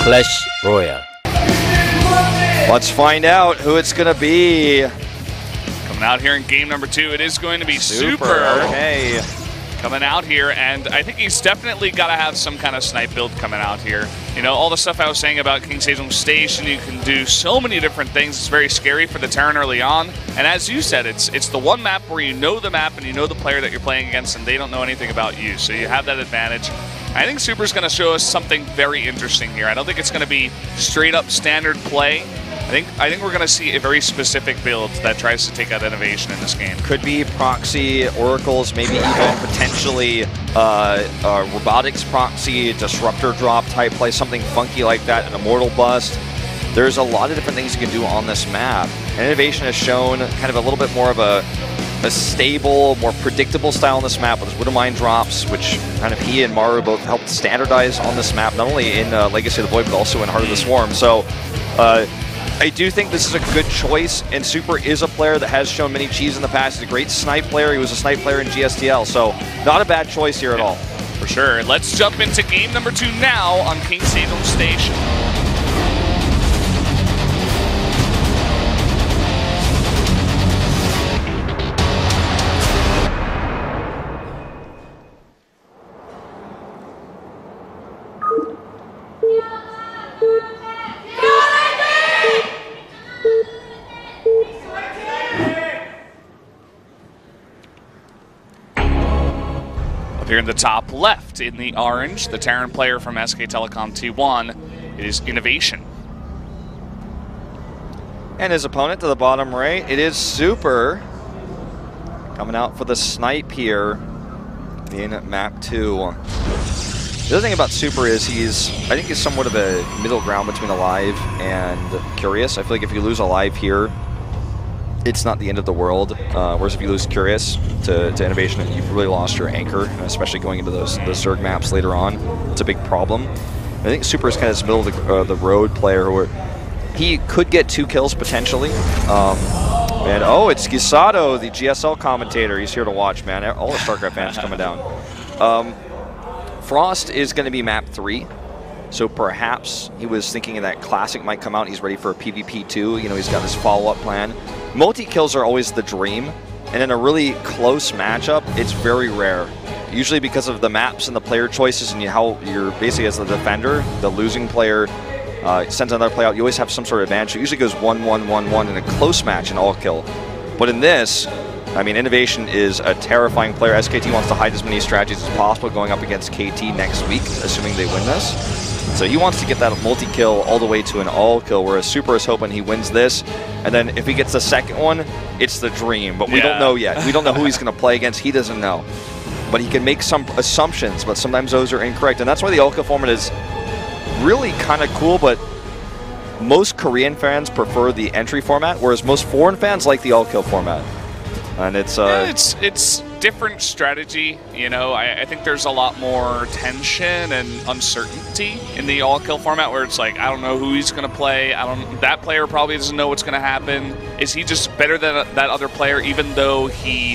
Clash Royale. Let's find out who it's going to be. Coming out here in game number 2, it is going to be Super. Okay. Coming out here, and I think he's definitely got to have some kind of snipe build coming out here. You know, all the stuff I was saying about King's Hazel Station, you can do so many different things. It's very scary for the Terran early on. And as you said, it's the one map where you know the map and you know the player that you're playing against, and they don't know anything about you. So you have that advantage. I think Super's going to show us something very interesting here. I don't think it's going to be straight up standard play. I think we're going to see a very specific build that tries to take out INnoVation in this game. Could be proxy, oracles, maybe even potentially robotics proxy, disruptor drop type play, something funky like that, an immortal bust. There's a lot of different things you can do on this map. And INnoVation has shown kind of a little bit more of a stable, more predictable style on this map with his Widow Mine drops, which kind of he and Maru both helped standardize on this map, not only in Legacy of the Void, but also in Heart of the Swarm. So I do think this is a good choice, and Super is a player that has shown many cheese in the past. He's a great snipe player. He was a snipe player in GSTL, so not a bad choice here at all. For sure. Let's jump into game number 2 now on King's Hazel Station. Up here in the top left, in the orange, the Terran player from SK Telecom T1 is INnoVation. And his opponent to the bottom right, it is Super. Coming out for the snipe here in map 2. The other thing about Super is I think he's somewhat of a middle ground between Alive and Curious. I feel like if you lose Alive here, it's not the end of the world. Whereas if you lose Curious to INnoVation, you've really lost your anchor, especially going into those Zerg maps later on. It's a big problem. I think Super is kind of this middle of the road player where he could get 2 kills potentially. And oh, it's Gisato, the GSL commentator. He's here to watch, man. All the Starcraft fans coming down. Frost is going to be map 3. So perhaps he was thinking that Classic might come out. He's ready for a PvP 2. You know, he's got this follow-up plan. Multi-kills are always the dream. And in a really close matchup, it's very rare. Usually because of the maps and the player choices and how you're basically as the defender, the losing player sends another play out. You always have some sort of advantage. It usually goes 1-1-1-1 in a close match in all kill. But in this, I mean, INnoVation is a terrifying player. SKT wants to hide as many strategies as possible going up against KT next week, assuming they win this. So he wants to get that multi-kill all the way to an all-kill, whereas Super is hoping he wins this. And then if he gets the second one, it's the dream. But we don't know yet. We don't know who he's going to play against. He doesn't know. But he can make some assumptions, but sometimes those are incorrect. And that's why the all-kill format is really kind of cool, but most Korean fans prefer the entry format, whereas most foreign fans like the all-kill format. And it's it's different strategy. You know, I think there's a lot more tension and uncertainty in the all-kill format, where it's like, I don't know who he's going to play. That player probably doesn't know what's going to happen. Is he just better than that other player, even though he,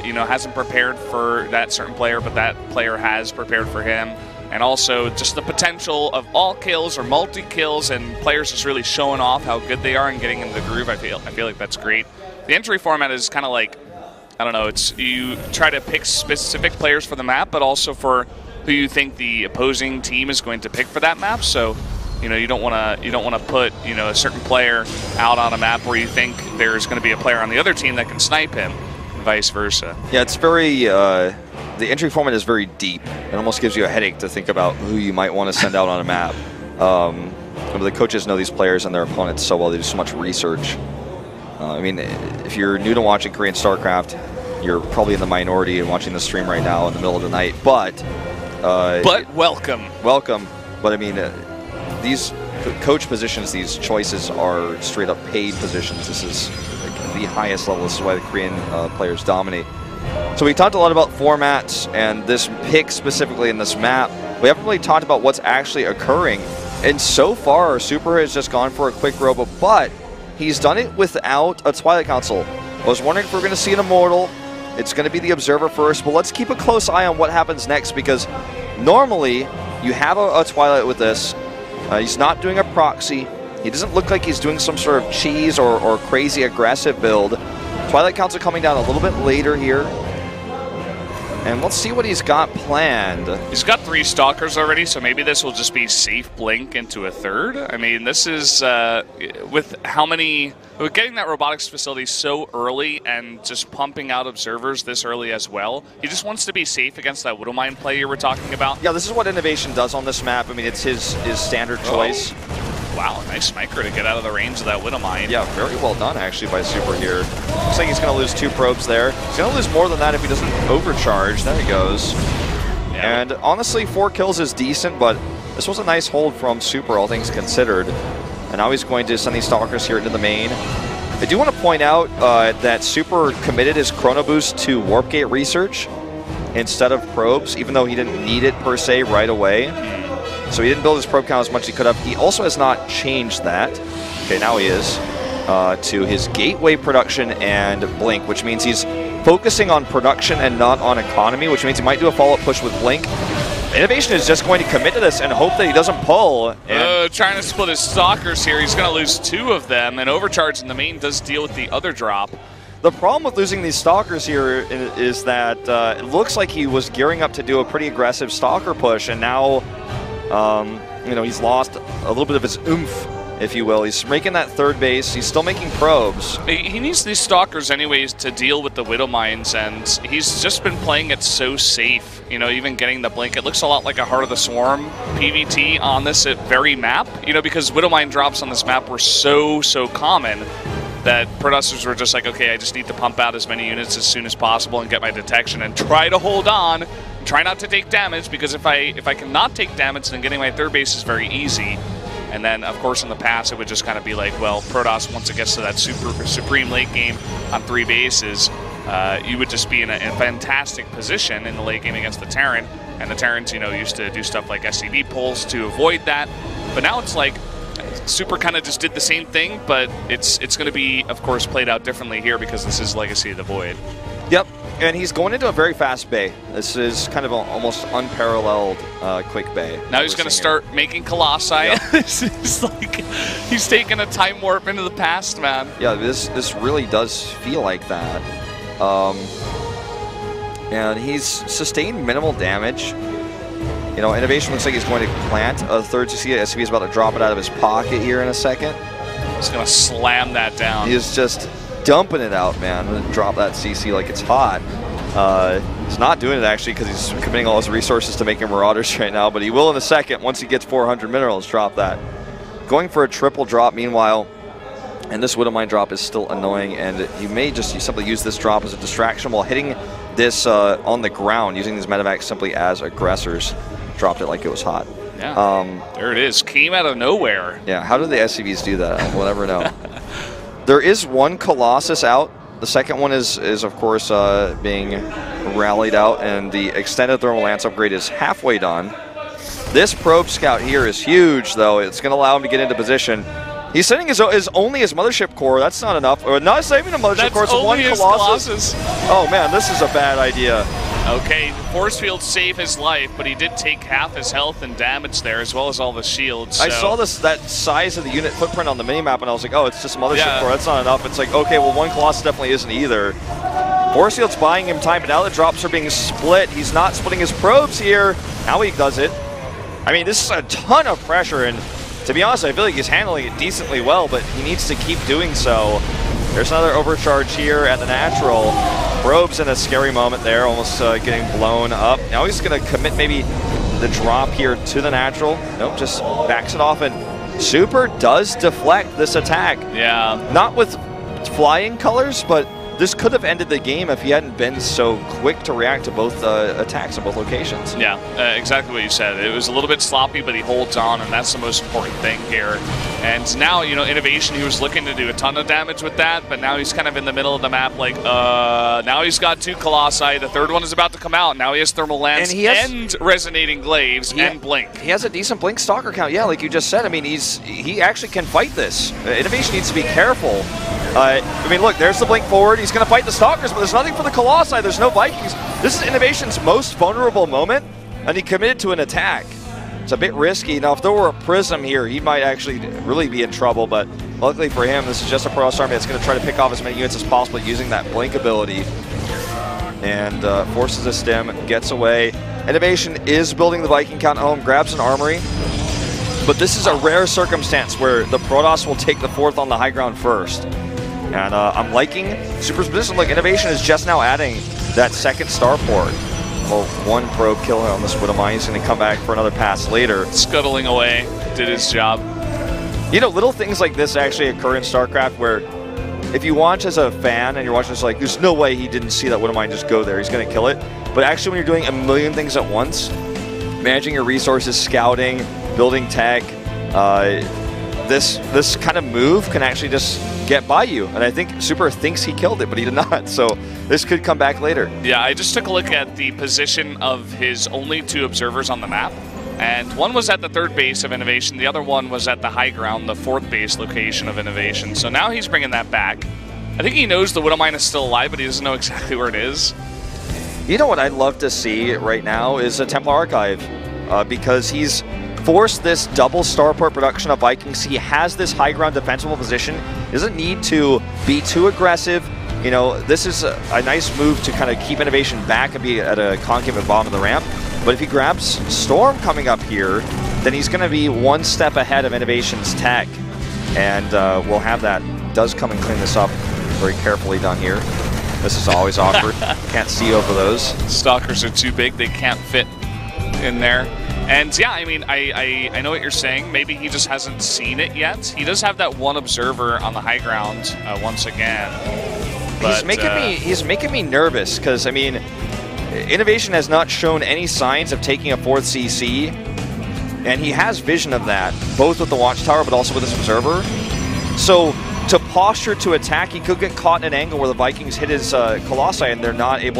you know, hasn't prepared for that certain player, but that player has prepared for him? And also just the potential of all kills or multi-kills and players just really showing off how good they are and getting in the groove. I feel like that's great. The entry format is kind of like, I don't know, it's you try to pick specific players for the map, but also for who you think the opposing team is going to pick for that map. So, you know, you don't want to put, you know, a certain player out on a map where you think there's going to be a player on the other team that can snipe him, and vice versa. Yeah, it's very the entry format is very deep. It almost gives you a headache to think about who you might want to send out on a map. The coaches know these players and their opponents so well. They do so much research. I mean, if you're new to watching Korean StarCraft, you're probably in the minority and watching the stream right now in the middle of the night. But welcome. Welcome. But I mean, these coach positions, these choices are straight up paid positions. This is like the highest level. This is why the Korean players dominate. So we talked a lot about formats and this pick specifically in this map. We haven't really talked about what's actually occurring. And so far, Super has just gone for a quick robot, but he's done it without a Twilight Council. I was wondering if we're going to see an Immortal. It's going to be the Observer first, but let's keep a close eye on what happens next, because normally you have a Twilight with this, He's not doing a proxy. He doesn't look like he's doing some sort of cheese or crazy aggressive build. Twilight Council coming down a little bit later here. And let's see what he's got planned. He's got 3 Stalkers already, so maybe this will just be safe blink into a 3rd. I mean, this is with getting that robotics facility so early and just pumping out observers this early as well. He just wants to be safe against that Widowmine play you were talking about. Yeah, this is what INnoVation does on this map. I mean, it's his standard choice. Wow, nice micro to get out of the range of that Widowmine. Yeah, very well done actually by Super here. Looks like he's going to lose 2 probes there. He's going to lose more than that if he doesn't overcharge. There he goes. Yeah. And honestly, 4 kills is decent, but this was a nice hold from Super, all things considered. And now he's going to send these Stalkers here into the main. I do want to point out that Super committed his Chrono Boost to Warp Gate research instead of probes, even though he didn't need it per se right away. So he didn't build his probe count as much as he could have. He also has not changed that. Okay, now he is. To his gateway production and blink, which means he's focusing on production and not on economy, which means he might do a follow-up push with blink. INnoVation is just going to commit to this and hope that he doesn't pull. Trying to split his Stalkers here. He's going to lose 2 of them, and overcharge in the main does deal with the other drop. The problem with losing these Stalkers here is that it looks like he was gearing up to do a pretty aggressive Stalker push, and now you know, he's lost a little bit of his oomph, if you will. He's making that 3rd base. He's still making probes. He needs these Stalkers anyways to deal with the Widow Mines, and he's just been playing it so safe. You know, even getting the blink. It looks a lot like a Heart of the Swarm PVT on this very map. You know, because Widow Mine drops on this map were so common that Producers were just like, okay, I just need to pump out as many units as soon as possible and get my detection and try to hold on. Try not to take damage, because if I cannot take damage, then getting my 3rd base is very easy. And then, of course, in the past, it would just kind of be like, well, Protoss, once it gets to that supreme late game on 3 bases, you would just be in a fantastic position in the late game against the Terran. And the Terrans, you know, used to do stuff like SCV pulls to avoid that. But now it's like Super kind of just did the same thing, but it's going to be, of course, played out differently here because this is Legacy of the Void. Yep. And he's going into a very fast bay. This is kind of an almost unparalleled quick bay. Now he's going to start making Colossi. Yep. It's like he's taking a time warp into the past, man. Yeah, this really does feel like that. And he's sustained minimal damage. You know, INnoVation looks like he's going to plant a 3rd CC. SCV is about to drop it out of his pocket here in a second. He's going to slam that down. He is just dumping it out, man, and drop that CC like it's hot. He's not doing it actually because he's committing all his resources to making Marauders right now, but he will in a second once he gets 400 minerals. Drop that. Going for a triple drop meanwhile, and this Widowmine drop is still annoying, and you may just simply use this drop as a distraction while hitting this on the ground, using these medevacs simply as aggressors. Dropped it like it was hot. Yeah. There it is. Came out of nowhere. Yeah, how did the SCVs do that? We'll never know. There is 1 Colossus out. The second one is of course, being rallied out, and the extended thermal lance upgrade is halfway done. This probe scout here is huge, though. It's going to allow him to get into position. He's sending his only his mothership core. That's not enough. Or not saving a mothership core. It's 1 Colossus. Oh man, this is a bad idea. Okay, force field saved his life, but he did take half his health and damage there, as well as all the shields. So. I saw that size of the unit footprint on the minimap, and I was like, oh, it's just a mothership core. That's not enough. It's like, okay, well, 1 Colossus definitely isn't either. Force field's buying him time, but now the drops are being split. He's not splitting his probes here. Now he does it. I mean, this is a ton of pressure, and to be honest, I feel like he's handling it decently well, but he needs to keep doing so. There's another overcharge here at the natural. Probes in a scary moment there, almost getting blown up. Now he's going to commit maybe the drop here to the natural. Nope, just backs it off, and Super does deflect this attack. Yeah. Not with flying colors, but this could have ended the game if he hadn't been so quick to react to both attacks in both locations. Yeah, exactly what you said. It was a little bit sloppy, but he holds on, and that's the most important thing here. And now, you know, INnoVation, he was looking to do a ton of damage with that, but now he's kind of in the middle of the map, like, now he's got 2 Colossi. The 3rd one is about to come out. Now he has Thermal Lance and Resonating Glaives and Blink. He has a decent Blink Stalker count, yeah, like you just said. I mean, he actually can fight this. INnoVation needs to be careful. I mean, look, there's the Blink forward. He's going to fight the Stalkers, but there's nothing for the Colossi. There's no Vikings. This is INnoVation's most vulnerable moment, and he committed to an attack. It's a bit risky. Now, if there were a Prism here, he might actually really be in trouble, but luckily for him, this is just a Protoss army that's going to try to pick off as many units as possible using that Blink ability. And forces a stem, gets away. INnoVation is building the Viking count at home, grabs an armory. But this is a rare circumstance where the Protoss will take the 4th on the high ground first. And I'm liking Super's position. Look, INnoVation is just now adding that 2nd starport. Well, 1 probe kill on this Widowmine. He's going to come back for another pass later. Scuttling away, did his job. You know, little things like this actually occur in StarCraft where if you watch as a fan and you're watching this like, there's no way he didn't see that Widowmine just go there. He's going to kill it. But actually when you're doing a million things at once, managing your resources, scouting, building tech, this kind of move can actually just get by you. And I think Super thinks he killed it, but he did not. So this could come back later. Yeah, I just took a look at the position of his only 2 observers on the map. And one was at the 3rd base of INnoVation. The other one was at the high ground, the 4th base location of INnoVation. So now he's bringing that back. I think he knows the Widowmine is still alive, but he doesn't know exactly where it is. You know what I'd love to see right now is a Templar Archive, because he's forced this double starport production of Vikings. He has this high ground defensible position. He doesn't need to be too aggressive. You know, this is a nice move to kind of keep INnoVation back and be at a concave at the bottom of the ramp. But if he grabs Storm coming up here, then he's going to be 1 step ahead of INnoVation's tech. And we'll have that. Does come and clean this up very carefully down here. This is always awkward. Can't see over those. Stalkers are too big. They can't fit in there. And yeah, I mean, I know what you're saying. Maybe he just hasn't seen it yet. He does have that 1 observer on the high ground once again. But, he's making me nervous because, I mean, INnoVation has not shown any signs of taking a 4th CC, and he has vision of that, both with the Watchtower but also with his observer. So to posture to attack, he could get caught in an angle where the Vikings hit his Colossi and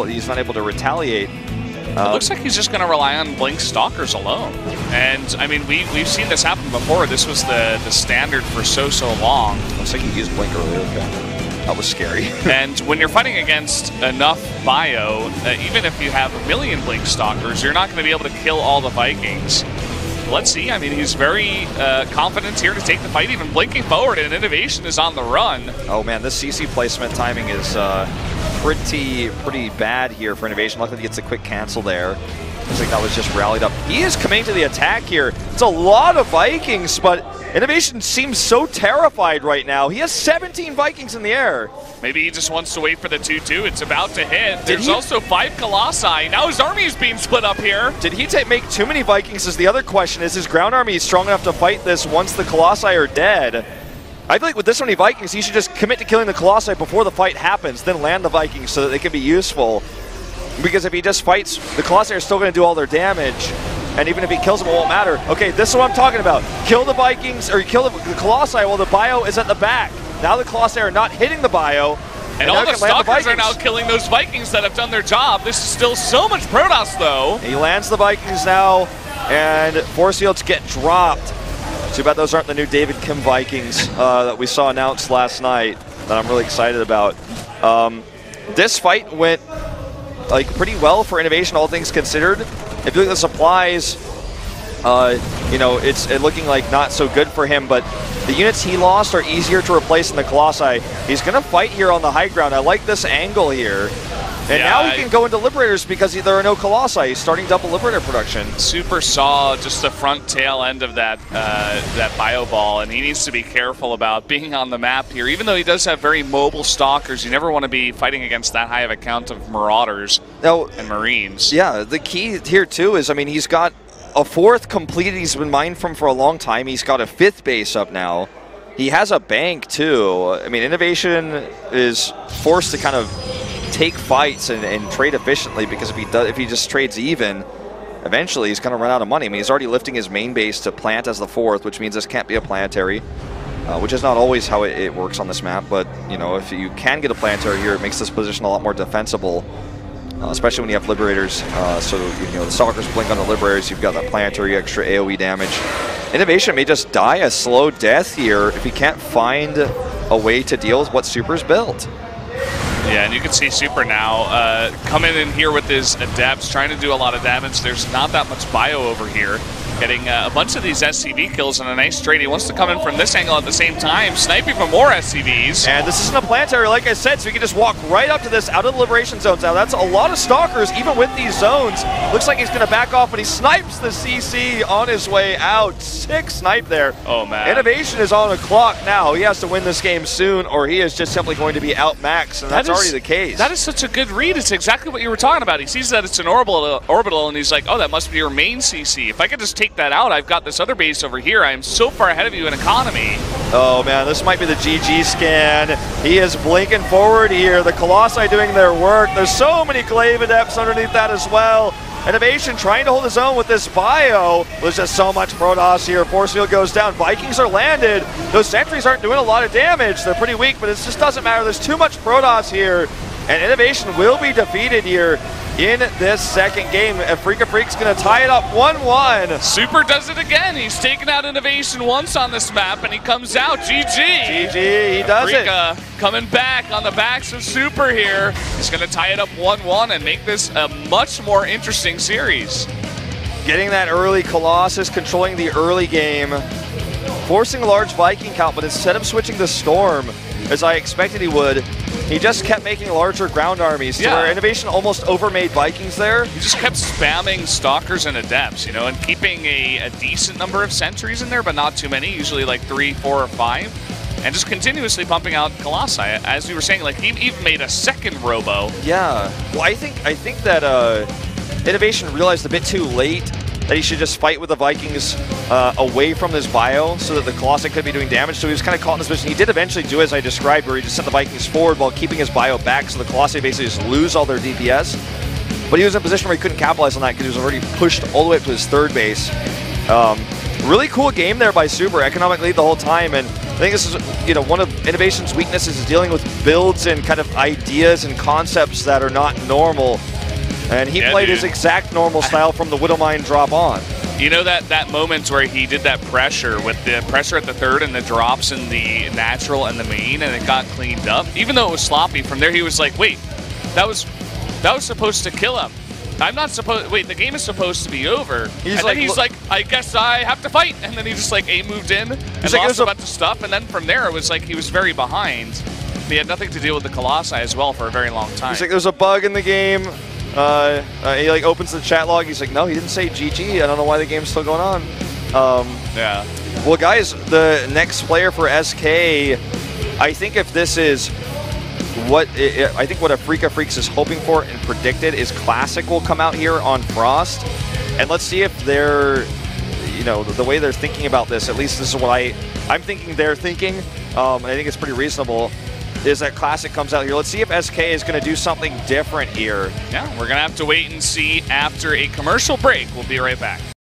he's not able to retaliate. It looks like he's just going to rely on Blink Stalkers alone. And, I mean, we've seen this happen before. This was the standard for so long. Looks like he used Blink earlier. Okay. That was scary. And when you're fighting against enough bio, even if you have 1 million Blink Stalkers, you're not going to be able to kill all the Vikings. Let's see. I mean, he's very confident here to take the fight, even blinking forward, and INnoVation is on the run. Oh, man, this CC placement timing is pretty bad here for INnoVation. Luckily, he gets a quick cancel there. Looks like that was just rallied up. He is coming to the attack here. It's a lot of Vikings, but INnoVation seems so terrified right now. He has 17 Vikings in the air. Maybe he just wants to wait for the 2-2. It's about to hit. There's also 5 Colossi. Now his army is being split up here. Did he make too many Vikings is the other question. Is his ground army strong enough to fight this once the Colossi are dead? I feel like with this many Vikings, he should just commit to killing the Colossi before the fight happens, then land the Vikings so that they can be useful. Because if he just fights, the Colossi are still going to do all their damage. And even if he kills them, it won't matter. Okay, this is what I'm talking about. Kill the Vikings, or kill the Colossi while the bio is at the back. Now the Colossi are not hitting the bio. And all the Stalkers are now killing those Vikings that have done their job. This is still so much Protoss, though. He lands the Vikings now, and force fields get dropped. Too bad those aren't the new David Kim Vikings that we saw announced last night that I'm really excited about. This fight went pretty well for INnoVation, all things considered. If you look at the supplies, you know, it's looking like not so good for him, but the units he lost are easier to replace than the Colossi. He's going to fight here on the high ground. I like this angle here. And yeah, now he can go into Liberators because there are no Colossi. He's starting double Liberator production. Super saw just the front tail end of that that bio ball, and he needs to be careful about being on the map here. Even though he does have very mobile Stalkers, you never want to be fighting against that high of a count of Marauders and Marines. Yeah, the key here too is, I mean, he's got a 4th completed he's been mined from for a long time. He's got a 5th base up now. He has a bank too. I mean, INnoVation is forced to kind of take fights and trade efficiently, because if he just trades even, eventually he's going to run out of money. I mean, he's already lifting his main base to plant as the 4th, which means this can't be a planetary, which is not always how it works on this map. But, you know, if you can get a planetary here, it makes this position a lot more defensible, especially when you have Liberators. So, you know, the Stalkers blink on the Liberators, you've got that planetary extra AoE damage. INnoVation may just die a slow death here if he can't find a way to deal with what Super's built. Yeah, and you can see Super now coming in here with his Adepts, trying to do a lot of damage. There's not that much bio over here. getting a bunch of these SCV kills in a nice trade. He wants to come in from this angle at the same time, snipe even more SCVs. And this isn't a planetary, like I said, so you can just walk right up to this out of the liberation zones. Now that's a lot of stalkers, even with these zones. Looks like he's going to back off, but he snipes the CC on his way out. Sick snipe there. Oh, man. INnoVation is on a clock now. He has to win this game soon, or he is just simply going to be outmaxed, and that's already the case. That is such a good read. It's exactly what you were talking about. He sees that it's an orbital, and he's like, oh, that must be your main CC. If I could just take that out, I've got this other base over here. I am so far ahead of you in economy. Oh, man, this might be the GG scan. He is blinking forward here. The Colossi doing their work. There's so many Glaive Adepts underneath that as well. INnoVation trying to hold his own with this bio. There's just so much Protoss here. Force field goes down. Vikings are landed. Those sentries aren't doing a lot of damage. They're pretty weak, but it just doesn't matter. There's too much Protoss here, and INnoVation will be defeated here in this second game. Afreeca Freak's going to tie it up 1-1. Super does it again. He's taken out INnoVation once on this map, and he comes out. GG. GG, he does Afreeca coming back on the backs of Super here. He's going to tie it up 1-1 and make this a much more interesting series. Getting that early Colossus, controlling the early game, forcing a large Viking count, but instead of switching to Storm, as I expected he would, he just kept making larger ground armies to where INnoVation almost overmade Vikings there. He just kept spamming Stalkers and Adepts, you know, and keeping a decent number of sentries in there, but not too many, usually like 3, 4, or 5. And just continuously pumping out Colossi. As we were saying, like, he even made a second Robo. Yeah. Well, I think that INnoVation realized a bit too late that he should just fight with the Vikings away from this bio so that the Colossi could be doing damage. So he was kind of caught in this position. He did eventually do as I described, where he just sent the Vikings forward while keeping his bio back, so the Colossi basically just lose all their DPS. But he was in a position where he couldn't capitalize on that because he was already pushed all the way up to his third base. Really cool game there by Super, economic lead the whole time, and I think this is, you know, one of INnoVation's weaknesses is dealing with builds and kind of ideas and concepts that are not normal. And he played his exact normal style from the Widowmine drop on. You know that moment where he did that pressure with the pressure at the third and the drops in the natural and the main, and it got cleaned up? Even though it was sloppy, from there he was like, wait, that was supposed to kill him. I'm not supposed, wait, the game is supposed to be over. Then he's like, I guess I have to fight. And then he just like moved in and lost a bunch of stuff. And then from there, it was like he was very behind. He had nothing to deal with the Colossi as well for a very long time. He's like, there's a bug in the game. He like opens the chat log. He's like, no, he didn't say GG. I don't know why the game's still going on. Yeah. Well, guys, the next player for SK, I think if this is what I think what Afreeca Freaks is hoping for and predicted is Classic will come out here on Frost, and let's see if they're, you know, the way they're thinking about this. At least this is what I'm thinking they're thinking. I think it's pretty reasonable. Is that Classic comes out here. Let's see if SK is going to do something different here. Yeah, we're going to have to wait and see after a commercial break. We'll be right back.